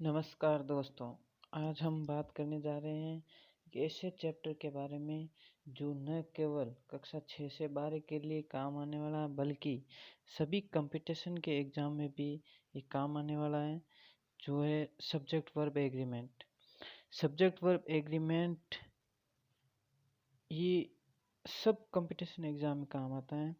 नमस्कार दोस्तों। आज हम बात करने जा रहे हैं एक ऐसे चैप्टर के बारे में जो न केवल कक्षा 6 से 12 के लिए काम आने वाला है, बल्कि सभी कंपटीशन के एग्ज़ाम में भी ये काम आने वाला है, जो है subject verb agreement. Subject verb agreement ये सब कंपटीशन एग्ज़ाम में काम आता है।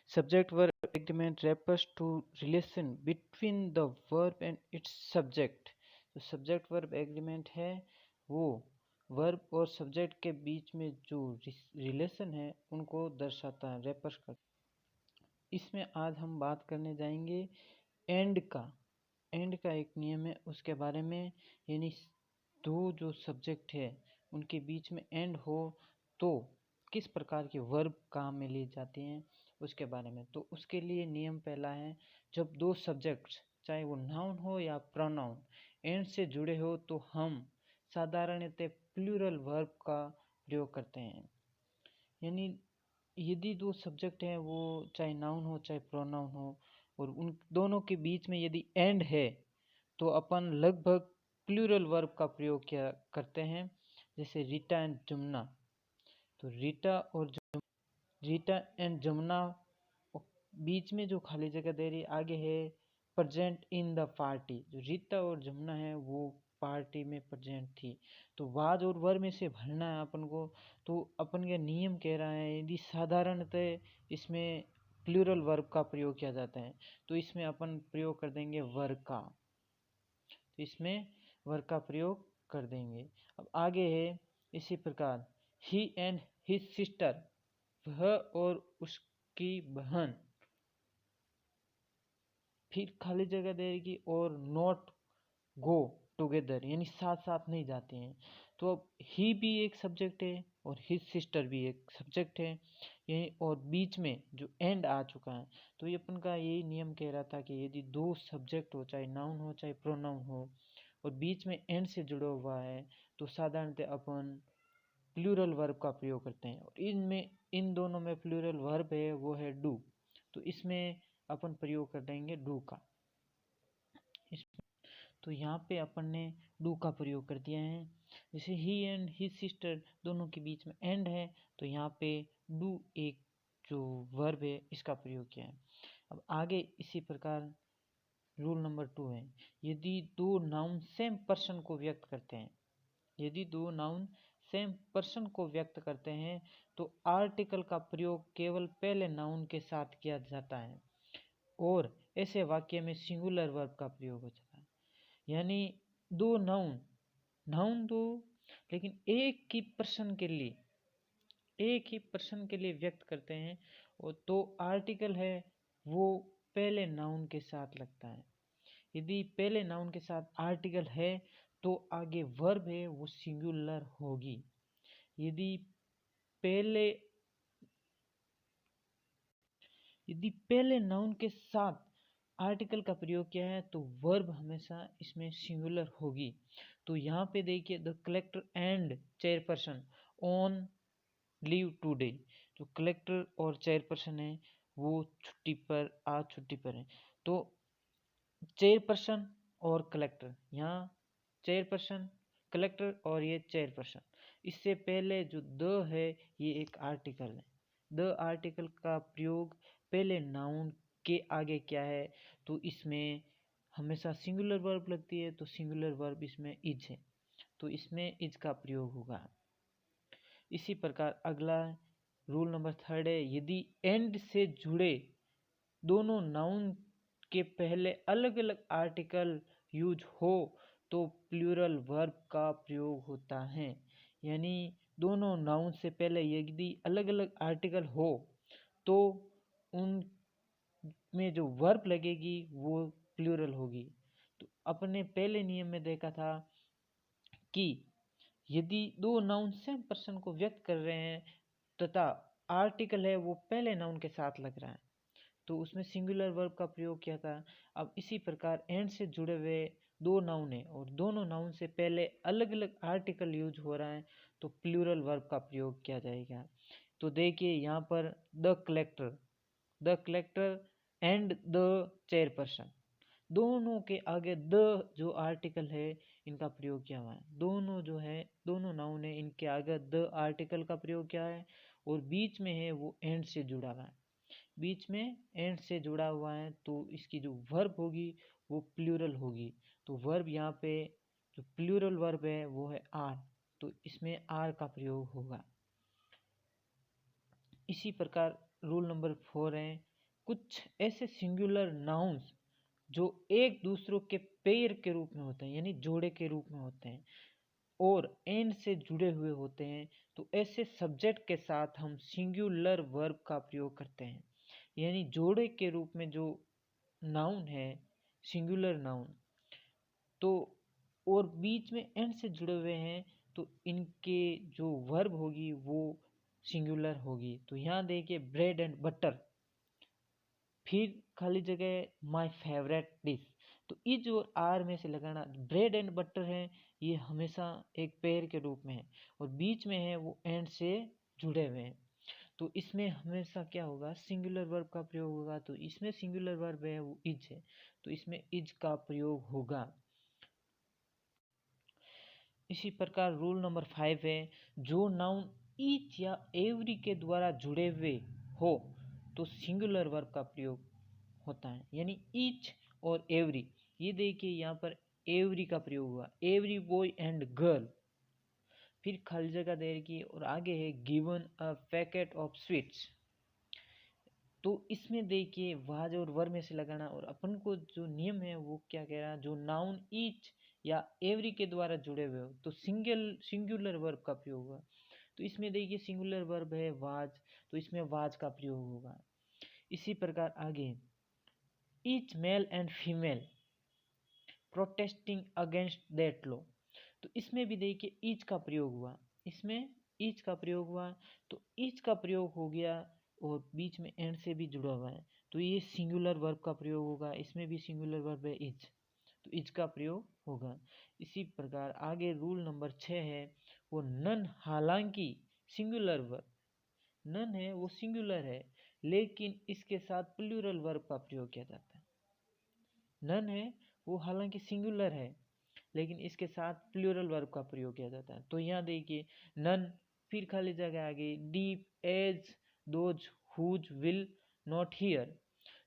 Subject verb agreement refers to relation between the verb and its subject। जो सब्जेक्ट वर्ब एग्रीमेंट है वो वर्ब और सब्जेक्ट के बीच में जो रिलेशन है उनको दर्शाता है, रेफर करता है। इसमें आज हम बात करने जाएंगे एंड का। एंड का एक नियम है उसके बारे में, यानी दो जो सब्जेक्ट है उनके बीच में एंड हो तो किस प्रकार के वर्ब काम में लिए जाते हैं उसके बारे में। तो उसके लिए नियम पहला है, जब दो सब्जेक्ट्स चाहे वो नाउन हो या प्रोनाउन एंड से जुड़े हो तो हम साधारणतः प्लूरल वर्ब का प्रयोग करते हैं। यानी यदि दो सब्जेक्ट हैं वो चाहे नाउन हो चाहे प्रोनाउन हो और उन दोनों के बीच में यदि एंड है तो अपन लगभग प्लूरल वर्ब का प्रयोग किया करते हैं। जैसे रीटा एंड जमुना, तो रीटा एंड जमुना बीच में जो खाली जगह दे रही आगे है प्रेजेंट इन द पार्टी। जो रीता और जमुना है वो पार्टी में प्रेजेंट थी, तो वाज और वर में से भरना है अपन को। तो अपन का नियम कह रहा है यदि साधारणतः इसमें प्लूरल वर्ब का प्रयोग किया जाता है तो इसमें अपन प्रयोग कर देंगे वर का। तो इसमें वर का प्रयोग कर देंगे। अब आगे है इसी प्रकार ही एंड हिज सिस्टर, वह और उसकी बहन, फिर खाली जगह देगी और नॉट गो टुगेदर, यानी साथ साथ नहीं जाते हैं। तो अब ही भी एक सब्जेक्ट है और हिज सिस्टर भी एक सब्जेक्ट है, यही और बीच में जो एंड आ चुका है। तो ये अपन का यही नियम कह रहा था कि यदि दो सब्जेक्ट हो चाहे नाउन हो चाहे प्रोनाउन हो और बीच में एंड से जुड़ा हुआ है तो साधारणतः अपन प्लूरल वर्ब का प्रयोग करते हैं। और इनमें इन दोनों में प्लूरल वर्ब है वो है डू, तो इसमें अपन प्रयोग कर देंगे डू का। तो यहाँ पे अपन ने डू का प्रयोग कर दिया है। जैसे ही एंड हिज सिस्टर दोनों के बीच में एंड है तो यहाँ पे डू एक जो वर्ब है इसका प्रयोग किया है। अब आगे इसी प्रकार रूल नंबर 2 है, यदि दो नाउन सेम पर्सन को व्यक्त करते हैं, यदि दो नाउन सेम पर्सन को व्यक्त करते हैं तो आर्टिकल का प्रयोग केवल पहले नाउन के साथ किया जाता है और ऐसे वाक्य में सिंगुलर वर्ब का प्रयोग हो जाता है। यानी दो नाउन दो लेकिन एक ही पर्सन के लिए व्यक्त करते हैं और तो आर्टिकल है वो पहले नाउन के साथ लगता है। यदि पहले नाउन के साथ आर्टिकल है तो आगे वर्ब है वो सिंगुलर होगी। यदि पहले नाउन के साथ आर्टिकल का प्रयोग किया है तो वर्ब हमेशा इसमें सिंगुलर होगी। तो यहाँ पे देखिए the collector and chairperson on leave today, जो कलेक्टर और चेयरपर्सन है वो छुट्टी पर है। तो चेयरपर्सन और कलेक्टर, यहाँ चेयरपर्सन कलेक्टर और ये चेयरपर्सन, इससे पहले जो द है ये एक आर्टिकल है। द आर्टिकल का प्रयोग पहले नाउन के आगे क्या है तो इसमें हमेशा सिंगुलर वर्ब लगती है, तो सिंगुलर वर्ब इसमें इज है तो इसमें इज का प्रयोग होगा। इसी प्रकार अगला रूल नंबर 3 है, यदि एंड से जुड़े दोनों नाउन के पहले अलग अलग आर्टिकल यूज हो तो प्लूरल वर्ब का प्रयोग होता है। यानी दोनों नाउन से पहले यदि अलग अलग आर्टिकल हो तो उन में जो वर्ब लगेगी वो प्लूरल होगी। तो अपने पहले नियम में देखा था कि यदि दो नाउन सेम पर्सन को व्यक्त कर रहे हैं तथा आर्टिकल है वो पहले नाउन के साथ लग रहा है तो उसमें सिंगुलर वर्ब का प्रयोग किया था। अब इसी प्रकार एंड से जुड़े हुए दो नाउन है और दोनों नाउन से पहले अलग अलग आर्टिकल यूज हो रहा है तो प्लूरल वर्ब का प्रयोग किया जाएगा। तो देखिए यहाँ पर the collector and the chairperson, दोनों के आगे द जो आर्टिकल है इनका प्रयोग किया हुआ है। दोनों जो है, दोनों नाउन है, इनके आगे द आर्टिकल का प्रयोग किया है और बीच में है वो एंड से जुड़ा हुआ है। बीच में एंड से जुड़ा हुआ है तो इसकी जो वर्ब होगी वो प्लूरल होगी। तो वर्ब यहाँ पे जो प्लूरल वर्ब है वो है आर, तो इसमें आर का प्रयोग होगा। इसी प्रकार रूल नंबर 4 है, कुछ ऐसे सिंगुलर नाउन्स जो एक दूसरों के पेयर के रूप में होते हैं, यानी जोड़े के रूप में होते हैं और एंड से जुड़े हुए होते हैं, तो ऐसे सब्जेक्ट के साथ हम सिंगुलर वर्ब का प्रयोग करते हैं। यानी जोड़े के रूप में जो नाउन है सिंगुलर नाउन, तो और बीच में एंड से जुड़े हुए हैं तो इनके जो वर्ब होगी वो सिंगुलर होगी। तो यहाँ देखिए ब्रेड एंड बटर, फिर खाली जगह माय फेवरेट डिश, तो इज और आर में से लगाना। ब्रेड एंड बटर है ये हमेशा एक पेयर के रूप में है और बीच में है वो एंड से जुड़े हुए हैं, तो इसमें हमेशा क्या होगा, सिंगुलर वर्ब का प्रयोग होगा। तो इसमें सिंगुलर वर्ब है वो इज है, तो इसमें इज का प्रयोग होगा। इसी प्रकार रूल नंबर 5 है, जो नाउन ईच या एवरी के द्वारा जुड़े हुए हो तो सिंगुलर वर्ब का प्रयोग होता है। यानी ईच और एवरी, ये देखिए यहाँ पर एवरी का प्रयोग हुआ, एवरी बॉय एंड गर्ल, फिर खाली जगह दे रखी और आगे है given a packet of sweets. तो इसमें देखिए वाज और वर में से लगाना, और अपन को जो नियम है वो क्या कह रहा है, जो नाउन ईच या एवरी के द्वारा जुड़े हुए हो तो सिंगुलर वर्ब का प्रयोग होगा। तो इसमें देखिए सिंगुलर वर्ब है वाज, तो इसमें वाज का प्रयोग होगा। इसी प्रकार आगे each male and female protesting against that law, तो इसमें भी देखिए ईच का प्रयोग हुआ, इसमें ईच का प्रयोग हुआ, तो ईच का प्रयोग हो गया और बीच में एंड से भी जुड़ा हुआ है, तो ये सिंगुलर वर्ब का प्रयोग होगा। इसमें भी सिंगुलर वर्ब है इज, तो इज का प्रयोग होगा। इसी प्रकार आगे रूल नंबर 6 है वो नन, हालांकि सिंगुलर वर्ब, नन है वो सिंगुलर है लेकिन इसके साथ प्लूरल वर्ब का प्रयोग किया जाता है। नन है वो हालांकि सिंगुलर है लेकिन इसके साथ प्लूरल वर्ब का प्रयोग किया जाता है। तो यहाँ देखिए नन, फिर खाली जगह आ गई deep as those who will not hear,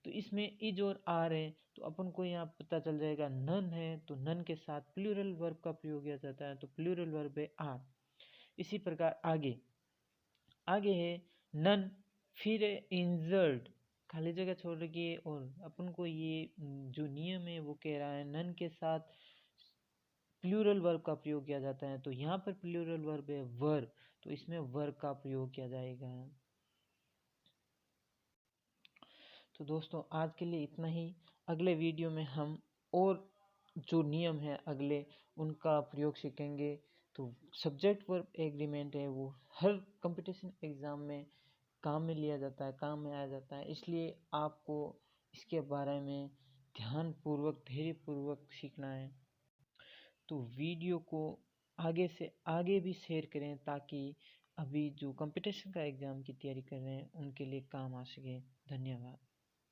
तो इसमें इज और आर है, तो अपन को यहाँ पता चल जाएगा नन है तो नन के साथ प्लूरल वर्ब का प्रयोग किया जाता है, तो प्लूरल वर्ब है आर। इसी प्रकार आगे आगे है नन, फिर है इंजर्ड, खाली जगह छोड़ रखी है और अपन को ये जो नियम है वो कह रहा है नन के साथ प्लूरल वर्ब का प्रयोग किया जाता है। तो यहाँ पर प्लूरल वर्ब है वर, तो इसमें वर का प्रयोग किया जाएगा। तो दोस्तों आज के लिए इतना ही। अगले वीडियो में हम और जो नियम है अगले उनका प्रयोग सीखेंगे। तो सब्जेक्ट वर्ब एग्रीमेंट है वो हर कंपटीशन एग्ज़ाम में काम में लिया जाता है, काम में आया जाता है, इसलिए आपको इसके बारे में ध्यानपूर्वक धैर्यपूर्वक सीखना है। तो वीडियो को आगे से आगे भी शेयर करें ताकि अभी जो कंपटीशन का एग्ज़ाम की तैयारी कर रहे हैं उनके लिए काम आ सके। धन्यवाद।